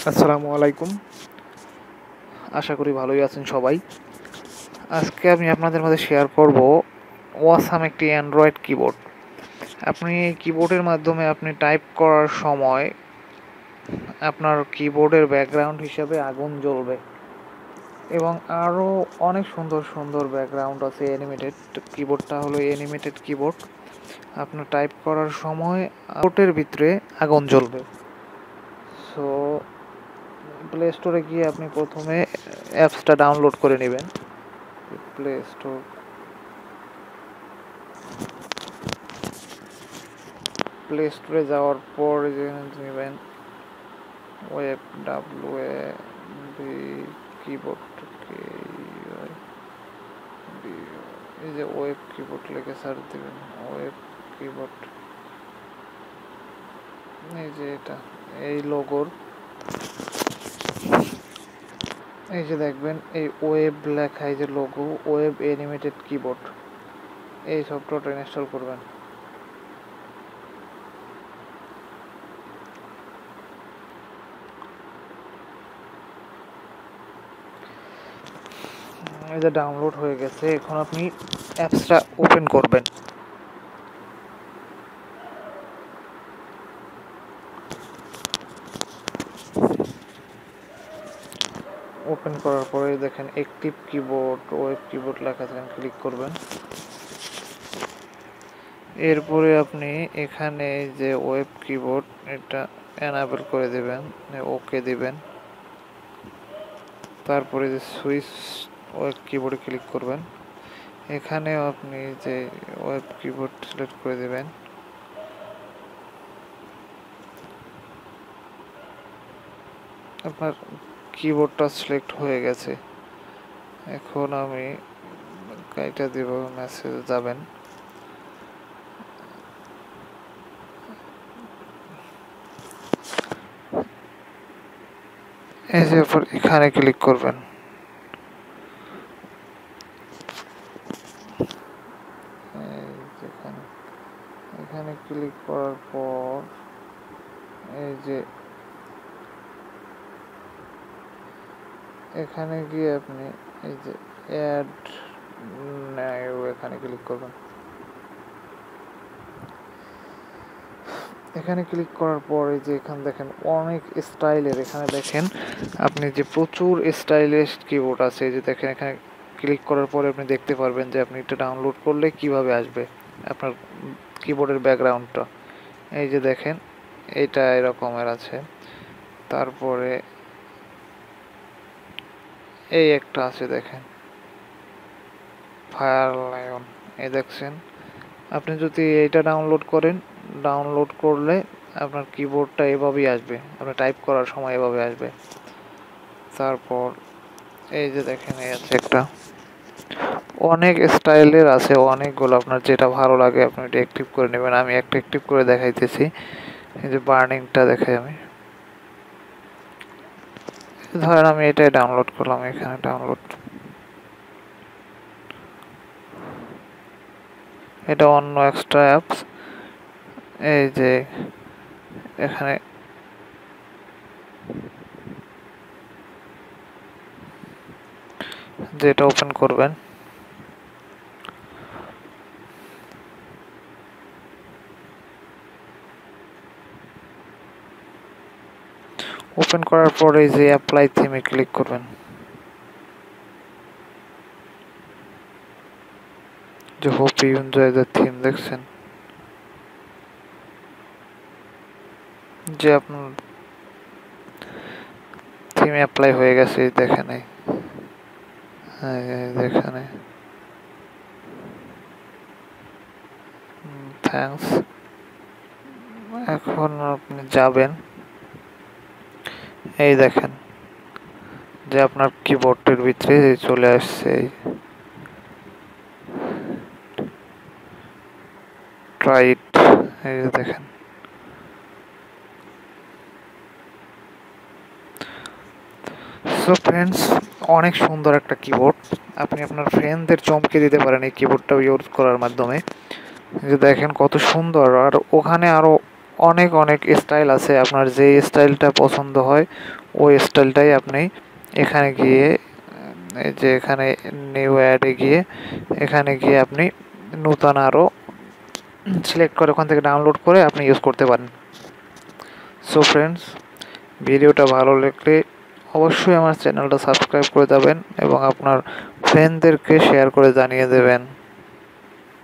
আসসালামু আলাইকুম। আশা করি ভালোই আছেন সবাই। আজকে আমি আপনাদের মাঝে শেয়ার করব ওয়াসাম একটি অ্যান্ড্রয়েড কিবোর্ড। আপনি এই কিবোর্ডের মাধ্যমে আপনি টাইপ করার সময় আপনার কিবোর্ডের ব্যাকগ্রাউন্ড হিসাবে আগুন জ্বলবে এবং আরও অনেক সুন্দর সুন্দর ব্যাকগ্রাউন্ড আছে অ্যানিমেটেড। কিবোর্ডটা হলো অ্যানিমেটেড কিবোর্ড। আপনার টাইপ করার সময় কিবোর্ডের ভিতরে আগুন জ্বলবে। সো প্লে স্টোরে গিয়ে আপনি প্রথমে অ্যাপসটা ডাউনলোড করে নেবেন। প্লে স্টোর প্লে স্টোরে যাওয়ার পর নেবেন ওয়েব বি কিবোর্ড, এই যে ওয়েব কিবোর্ড লিখে সার্চ দেবেন। ওয়েব কিবোর্ড, এই যে এটা এই লোগোর, এই যে দেখবেন এই ওয়েব লেখা, এই যে লোগো ওয়েব অ্যানিমেটেড কিবোর্ড, এই সফটওয়্যারটা ইনস্টল করবেন। এই যে ডাউনলোড হয়ে গেছে। এখন আপনি অ্যাপসটা ওপেন করবেন। ওপেন করার পরে দেখেন অ্যাক্টিভ কিবোর্ড ওয়েব কিবোর্ড লেখা আছে, ক্লিক করবেন। এরপরে আপনি এখানে যে ওয়েব কিবোর্ড এটা এনাবেল করে দেবেন, ওকে দিবেন। তারপরে যে সুইচ ওয়েব কিবোর্ডে ক্লিক করবেন। এখানেও আপনি যে ওয়েব কিবোর্ড সিলেক্ট করে দেবেন। আপনার কিবোর্ডটা সিলেক্ট হয়ে গেছে। এখন আমি এটা দেব, মেসেজ যাবেন। এই যে এখানে ক্লিক করবেন। এখানে ক্লিক করার পর এই যে এখানে গিয়ে আপনি এই যে অ্যাড এখানে ক্লিক করবেন। এখানে ক্লিক করার পর এই যে এখানে দেখেন অনেক স্টাইলের, এখানে দেখেন আপনি যে প্রচুর স্টাইলিশ কিবোর্ড আছে। এই যে দেখেন এখানে ক্লিক করার পরে আপনি দেখতে পারবেন যে আপনি এটা ডাউনলোড করলে কিভাবে আসবে আপনার কিবোর্ডের ব্যাকগ্রাউন্ডটা। এই যে দেখেন এটা এরকমের আছে। তারপরে এই একটা আছে দেখেন ফায়ার লায়ন, এই দেখছেন। আপনি যদি এইটা ডাউনলোড করেন, ডাউনলোড করলে আপনার কিবোর্ডটা এভাবেই আসবে, আপনি টাইপ করার সময় এভাবে আসবে। তারপর এই যে দেখেন এই আছে একটা, অনেক স্টাইলের আছে অনেকগুলো, আপনার যেটা ভালো লাগে আপনি এটা অ্যাক্টিভ করে নেবেন। আমি একটা অ্যাক্টিভ করে দেখাইতেছি। এই যে বার্নিংটা দেখাই আমি, ধরেন আমি এটাই ডাউনলোড করলাম। এখানে ডাউনলোড, এটা অন্য এক্সট্রা অ্যাপস। এই যে এখানে যেটা ওপেন করবেন, ওপেন করার পরে যে অ্যাপ্লাই থিমে ক্লিক করবেন। যে hope you enjoy the theme, দেখছেন যে আপনার থিম অ্যাপ্লাই হয়ে গেছে। দেখেন এখানে থ্যাঙ্কস। এখন আপনি যাবেন, এই দেখেন যে আপনার কিবোর্ডের ভিতরে চলে আসছে ট্রাইট, এই যে দেখেন। সো ফ্রেন্ডস, অনেক সুন্দর একটা কিবোর্ড। আপনি আপনার ফ্রেন্ডদের চমকে দিতে পারেন এই কিবোর্ডটা ইউজ করার মাধ্যমে। যে দেখেন কত সুন্দর। আর ওখানে আরও অনেক অনেক স্টাইল আছে, আপনার যে স্টাইলটা পছন্দ হয় ওই স্টাইলটাই আপনি এখানে গিয়ে এই যে এখানে নিউ অ্যাডে গিয়ে এখানে গিয়ে আপনি নূতন আরও সিলেক্ট করে ওখান থেকে ডাউনলোড করে আপনি ইউজ করতে পারেন। সো ফ্রেন্ডস, ভিডিওটা ভালো লাগলে অবশ্যই আমার চ্যানেলটা সাবস্ক্রাইব করে দেবেন এবং আপনার ফ্রেন্ডদেরকে শেয়ার করে জানিয়ে দেবেন।